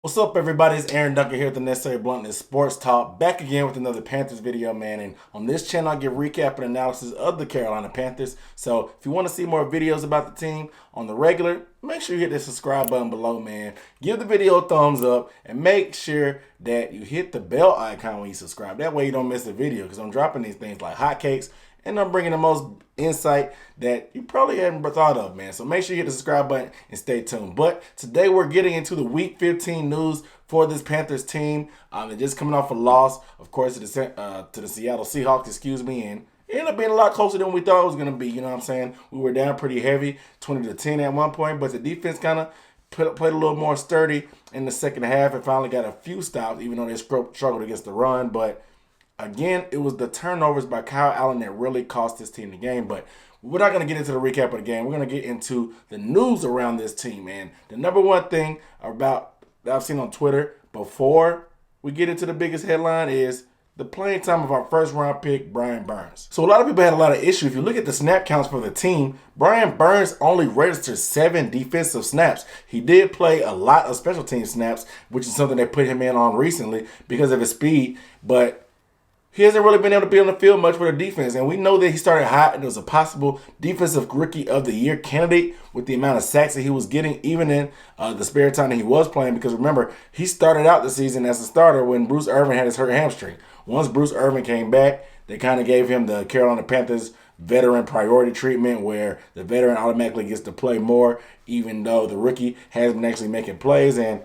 What's up, everybody? It's Aaron Duncan here with the Necessary Bluntness Sports Talk. Back again with another Panthers video, man. And on this channel, I give recap and analysis of the Carolina Panthers. So if you want to see more videos about the team on the regular, make sure you hit the subscribe button below, man. Give the video a thumbs up and make sure that you hit the bell icon when you subscribe. That way you don't miss a video because I'm dropping these things like hotcakes. And I'm bringing the most insight that you probably hadn't thought of, man. So make sure you hit the subscribe button and stay tuned. But today we're getting into the Week 15 news for this Panthers team. They're just coming off a loss, of course, to the Seattle Seahawks, and it ended up being a lot closer than we thought it was going to be. You know what I'm saying? We were down pretty heavy, 20-10 at one point, but the defense kind of played a little more sturdy in the second half and finally got a few stops, even though they struggled against the run. But again, it was the turnovers by Kyle Allen that really cost this team the game. But we're not going to get into the recap of the game. We're going to get into the news around this team, man. The number one thing about that I've seen on Twitter before we get into the biggest headline is the playing time of our first-round pick, Brian Burns. So a lot of people had a lot of issue. If you look at the snap counts for the team, Brian Burns only registered 7 defensive snaps. He did play a lot of special team snaps, which is something they put him in on recently because of his speed, but he hasn't really been able to be on the field much for the defense. And we know that he started hot and was a possible defensive rookie of the year candidate with the amount of sacks that he was getting, even in the spare time that he was playing. Because remember, he started out the season as a starter when Bruce Irvin had his hurt hamstring. Once Bruce Irvin came back, they kind of gave him the Carolina Panthers veteran priority treatment where the veteran automatically gets to play more, even though the rookie has been actually making plays. And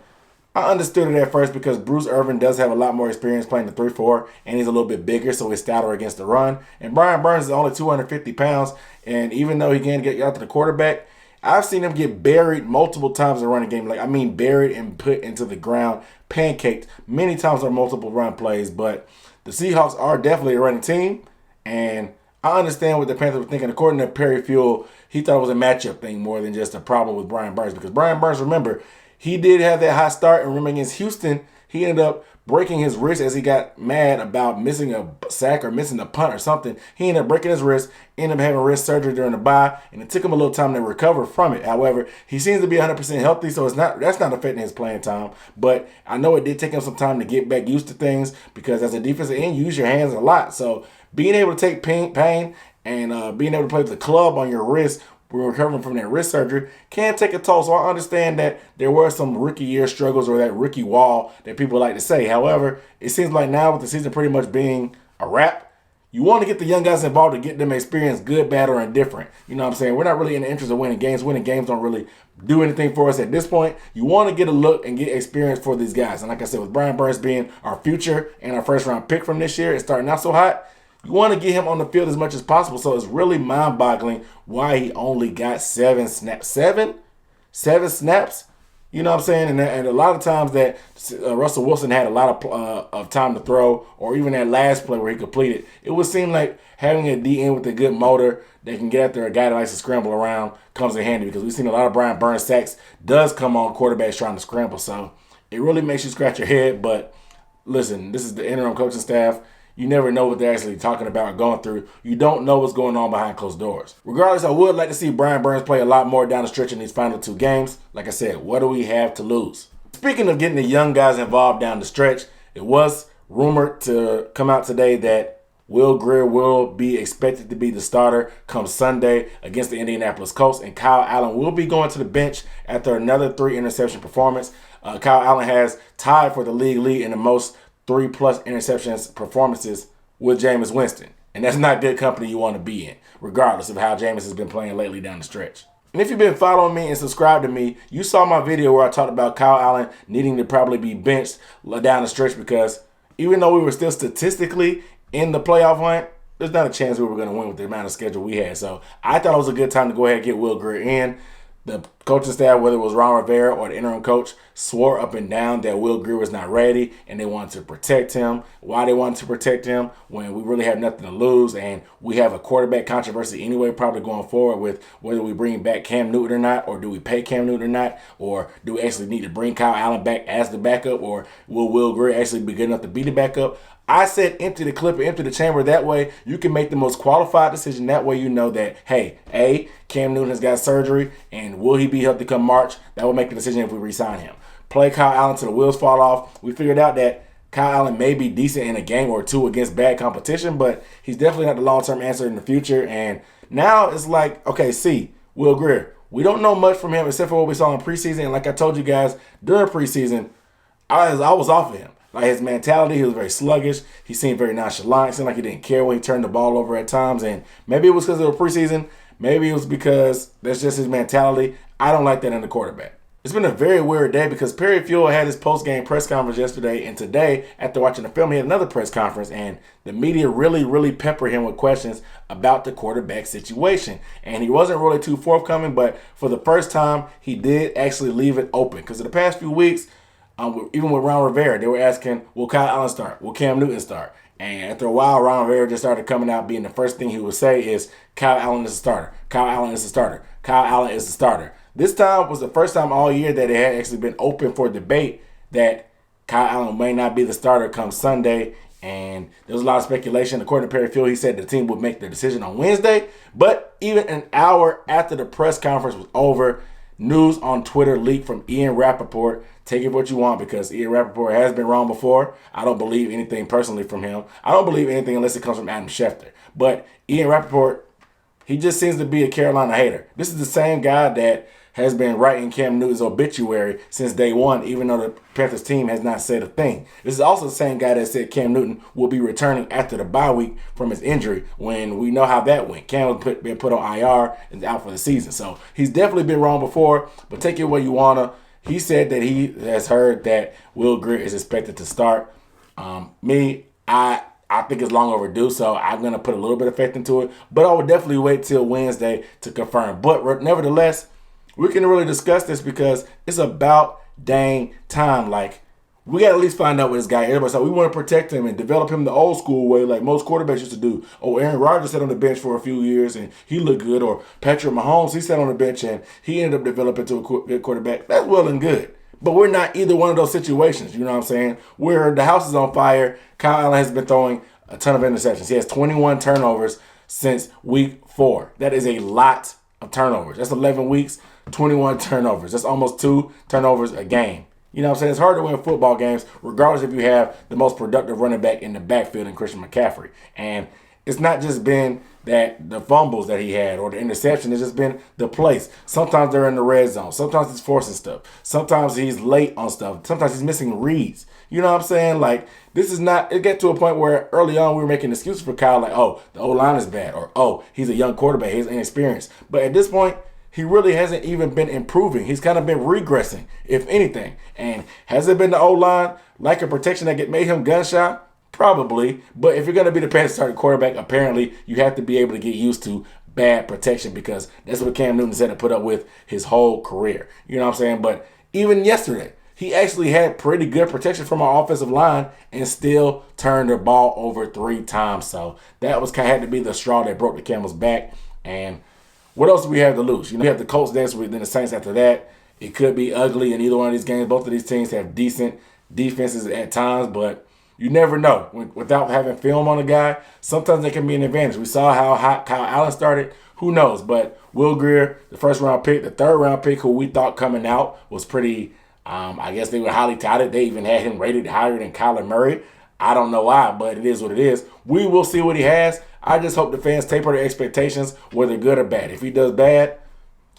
I understood it at first because Bruce Irvin does have a lot more experience playing the 3-4, and he's a little bit bigger, so he's stouter against the run. And Brian Burns is only 250 pounds, and even though he can get out to the quarterback, I've seen him get buried multiple times in the running game. Buried and put into the ground, pancaked many times on multiple run plays. But the Seahawks are definitely a running team, and I understand what the Panthers were thinking. According to Perry Fuel, he thought it was a matchup thing more than just a problem with Brian Burns because Brian Burns, remember, he did have that hot start, and remember against Houston, he ended up breaking his wrist as he got mad about missing a sack or missing a punt or something. He ended up breaking his wrist, ended up having wrist surgery during the bye, and it took him a little time to recover from it. However, he seems to be 100% healthy, so that's not affecting his playing time. But I know it did take him some time to get back used to things because as a defensive end, you use your hands a lot. So being able to take pain and being able to play with the club on your wrist we're recovering from that wrist surgery can take a toll. So I understand that there were some rookie year struggles or that rookie wall that people like to say. However, it seems like now with the season pretty much being a wrap, you want to get the young guys involved to get them experience, good, bad, or indifferent. You know what I'm saying? We're not really in the interest of winning games. Winning games don't really do anything for us at this point. You want to get a look and get experience for these guys. And like I said, with Brian Burns being our future and our first-round pick from this year, it's starting out so hot. You want to get him on the field as much as possible. So it's really mind-boggling why he only got 7 snaps. 7 snaps? You know what I'm saying? And a lot of times that Russell Wilson had a lot of time to throw, or even that last play where he completed, it would seem like having a DN with a good motor that can get after a guy that likes to scramble around comes in handy because we've seen a lot of Brian Burns sacks does come on quarterbacks trying to scramble. So it really makes you scratch your head. But listen, this is the interim coaching staff. You never know what they're actually talking about or going through. You don't know what's going on behind closed doors. Regardless, I would like to see Brian Burns play a lot more down the stretch in these final 2 games. Like I said, what do we have to lose? Speaking of getting the young guys involved down the stretch, it was rumored to come out today that Will Grier will be expected to be the starter come Sunday against the Indianapolis Colts, and Kyle Allen will be going to the bench after another 3-interception performance. Kyle Allen has tied for the league lead in the most 3+ interceptions performances with Jameis Winston. And that's not good company you want to be in, regardless of how Jameis has been playing lately down the stretch. And if you've been following me and subscribed to me, you saw my video where I talked about Kyle Allen needing to probably be benched down the stretch because even though we were still statistically in the playoff hunt, there's not a chance we were going to win with the amount of schedule we had. So I thought it was a good time to go ahead and get Will Grier in. The coaching staff, whether it was Ron Rivera or the interim coach, swore up and down that Will Grier was not ready and they wanted to protect him. Why they wanted to protect him when we really have nothing to lose and we have a quarterback controversy anyway probably going forward with whether we bring back Cam Newton or not, or do we pay Cam Newton or not, or do we actually need to bring Kyle Allen back as the backup, or will Will Grier actually be good enough to be the backup? I said empty the clip or empty the chamber. That way you can make the most qualified decision. That way you know that, hey, Cam Newton has got surgery, and will he be healthy come March? That will make the decision if we re-sign him. play Kyle Allen till the wheels fall off. We figured out that Kyle Allen may be decent in a game or two against bad competition, but he's definitely not the long-term answer in the future. And now it's like, okay, Will Grier. We don't know much from him except for what we saw in preseason. And like I told you guys, during preseason, I was off of him. Like his mentality, he was very sluggish. He seemed very nonchalant. It seemed like he didn't care when he turned the ball over at times. And maybe it was because of the preseason. Maybe it was because that's just his mentality. I don't like that in the quarterback. It's been a very weird day because Perry Fewell had his post-game press conference yesterday, and today, after watching the film, he had another press conference, and the media really peppered him with questions about the quarterback situation. And he wasn't really too forthcoming, but for the first time, he did actually leave it open. Because in the past few weeks, even with Ron Rivera, they were asking, will Kyle Allen start? Will Cam Newton start? And after a while, Ron Rivera just started coming out, being the first thing he would say is, Kyle Allen is a starter. Kyle Allen is a starter. Kyle Allen is a starter. This time was the first time all year that it had actually been open for debate that Kyle Allen may not be the starter come Sunday. And there was a lot of speculation. According to Perry Fewell, he said the team would make the decision on Wednesday. But even an hour after the press conference was over, news on Twitter leaked from Ian Rappaport. Take it what you want because Ian Rappaport has been wrong before. I don't believe anything personally from him. I don't believe anything unless it comes from Adam Schefter. But Ian Rappaport, he just seems to be a Carolina hater. This is the same guy that has been writing Cam Newton's obituary since day one, even though the Panthers team has not said a thing. This is also the same guy that said Cam Newton will be returning after the bye week from his injury when we know how that went. Cam was been put on IR and out for the season. So he's definitely been wrong before, but take it where you want to. He said that he has heard that Will Grier is expected to start. I think it's long overdue, so I'm going to put a little bit of faith into it. But I would definitely wait till Wednesday to confirm. But nevertheless, we can really discuss this because it's about dang time. Like, we got to at least find out what this guy is. Everybody's like, we want to protect him and develop him the old school way like most quarterbacks used to do. Oh, Aaron Rodgers sat on the bench for a few years and he looked good. Or Patrick Mahomes, he sat on the bench and he ended up developing to a good quarterback. That's well and good. But we're not either one of those situations, you know what I'm saying? Where the house is on fire, Kyle Allen has been throwing a ton of interceptions. He has 21 turnovers since week 4. That is a lot of turnovers. That's 11 weeks, 21 turnovers. That's almost 2 turnovers a game. You know what I'm saying? It's hard to win football games, regardless if you have the most productive running back in the backfield in Christian McCaffrey. And it's not just been that the fumbles that he had or the interception, it's just been the place. Sometimes they're in the red zone. Sometimes he's forcing stuff. Sometimes he's late on stuff. Sometimes he's missing reads. You know what I'm saying? Like, this is not, it got to a point where early on we were making excuses for Kyle, like, oh, the O-line is bad, or oh, he's a young quarterback, he's inexperienced. But at this point, he really hasn't even been improving. He's kind of been regressing, if anything. And has it been the O-line, lack of protection that made him gun shy? Probably. But if you're going to be the Panthers starting quarterback, apparently you have to be able to get used to bad protection because that's what Cam Newton said to put up with his whole career. You know what I'm saying? But even yesterday, he actually had pretty good protection from our offensive line and still turned the ball over 3 times. So that was kind of had to be the straw that broke the camel's back. And what else do we have to lose? You know, we have the Colts next week, then the Saints after that. It could be ugly in either one of these games. Both of these teams have decent defenses at times, but you never know. Without having film on a guy, sometimes they can be an advantage. We saw how hot Kyle Allen started. Who knows? But Will Grier, the first-round pick, the third-round pick, who we thought coming out was pretty, I guess they were highly touted. They even had him rated higher than Kyler Murray. I don't know why, but it is what it is. We will see what he has. I just hope the fans taper their expectations, whether good or bad. If he does bad,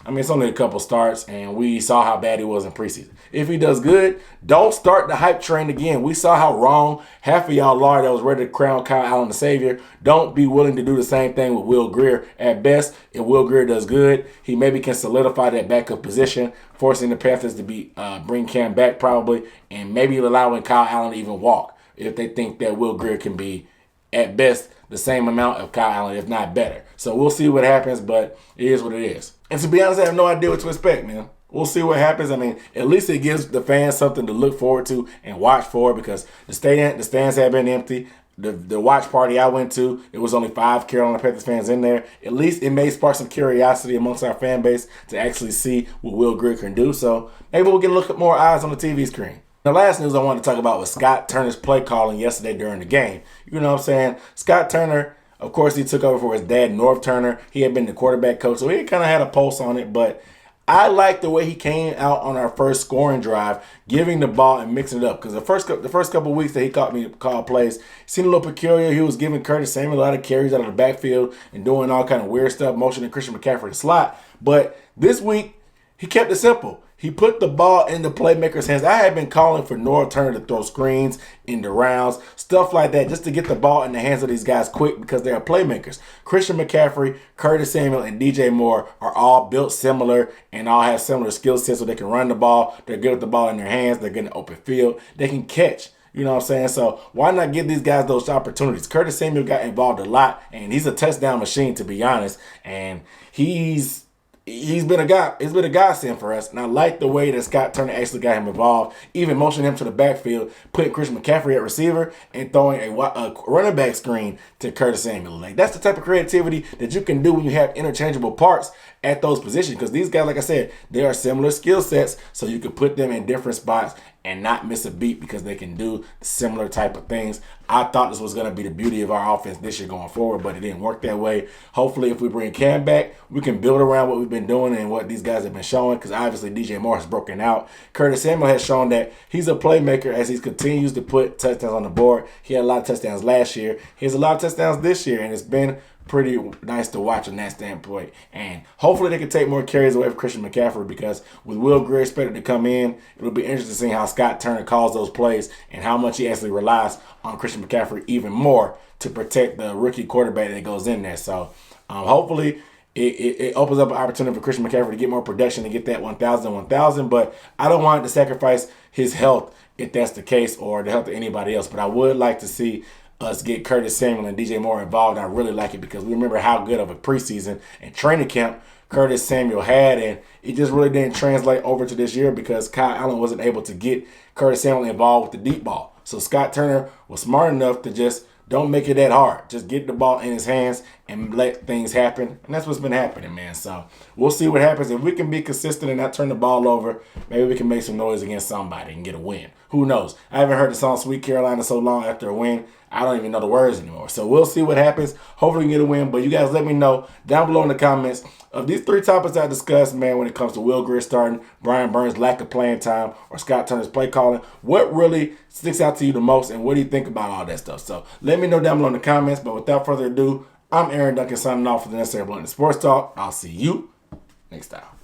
I mean, it's only a couple starts, and we saw how bad he was in preseason. If he does good, don't start the hype train again. We saw how wrong half of y'all are that was ready to crown Kyle Allen the savior. Don't be willing to do the same thing with Will Grier. At best, if Will Grier does good, he maybe can solidify that backup position, forcing the Panthers to bring Cam back probably, and maybe allowing Kyle Allen to even walk if they think that Will Grier can be, at best, the same amount of Kyle Allen, if not better. So we'll see what happens, but it is what it is. And to be honest, I have no idea what to expect, man. We'll see what happens. I mean, at least it gives the fans something to look forward to and watch for because the stands have been empty. The watch party I went to, it was only 5 Carolina Panthers fans in there. At least it may spark some curiosity amongst our fan base to actually see what Will Grier can do. So maybe we'll get a look at more eyes on the TV screen. The last news I wanted to talk about was Scott Turner's play calling yesterday during the game. You know what I'm saying? Scott Turner, of course, he took over for his dad, Norv Turner. He had been the quarterback coach, so he kind of had a pulse on it. But I like the way he came out on our first scoring drive, giving the ball and mixing it up. Because the first couple of weeks that he called plays, seemed a little peculiar. He was giving Curtis Samuel a lot of carries out of the backfield and doing all kind of weird stuff, motioning Christian McCaffrey in the slot. But this week, he kept it simple. He put the ball in the playmaker's hands. I had been calling for Norv Turner to throw screens into rounds, stuff like that, just to get the ball in the hands of these guys quick because they are playmakers. Christian McCaffrey, Curtis Samuel, and DJ Moore are all built similar and all have similar skill sets so they can run the ball. They're good with the ball in their hands. They're good in the open field. They can catch. You know what I'm saying? So why not give these guys those opportunities? Curtis Samuel got involved a lot, and he's a touchdown machine, to be honest. And he's been a guy. It's been a godsend for us, and I like the way that Scott Turner actually got him involved, even motioning him to the backfield, putting Christian McCaffrey at receiver, and throwing a running back screen to Curtis Samuel. Like, that's the type of creativity that you can do when you have interchangeable parts at those positions. Because these guys, like I said, they are similar skill sets, so you can put them in different spots and not miss a beat because they can do similar type of things. I thought this was going to be the beauty of our offense this year going forward, but it didn't work that way. Hopefully, if we bring Cam back, we can build around what we've been doing and what these guys have been showing, because obviously DJ Moore has broken out. Curtis Samuel has shown that he's a playmaker as he continues to put touchdowns on the board. He had a lot of touchdowns last year. He has a lot of touchdowns this year, and it's been pretty nice to watch on that standpoint. And hopefully they can take more carries away from Christian McCaffrey, because with Will Grier expected to come in, it'll be interesting to see how Scott Turner calls those plays and how much he actually relies on Christian McCaffrey even more to protect the rookie quarterback that goes in there. So hopefully it opens up an opportunity for Christian McCaffrey to get more production and get that 1,000, but I don't want to sacrifice his health if that's the case, or the health of anybody else. But I would like to see us get Curtis Samuel and DJ Moore involved. And I really like it because we remember how good of a preseason and training camp Curtis Samuel had, and it just really didn't translate over to this year because Kyle Allen wasn't able to get Curtis Samuel involved with the deep ball. So Scott Turner was smart enough to just don't make it that hard. Just get the ball in his hands and let things happen. And that's what's been happening, man. So we'll see what happens. If we can be consistent and not turn the ball over, maybe we can make some noise against somebody and get a win. Who knows? I haven't heard the song Sweet Carolina so long after a win. I don't even know the words anymore. So we'll see what happens. Hopefully we can get a win. But you guys let me know down below in the comments of these three topics I discussed, man, when it comes to Will Grier starting, Brian Burns' lack of playing time, or Scott Turner's play calling. What really sticks out to you the most, and what do you think about all that stuff? So let me know down below in the comments. But without further ado, I'm Aaron Duncan signing off for the Necessary Blunt Sports Talk. I'll see you next time.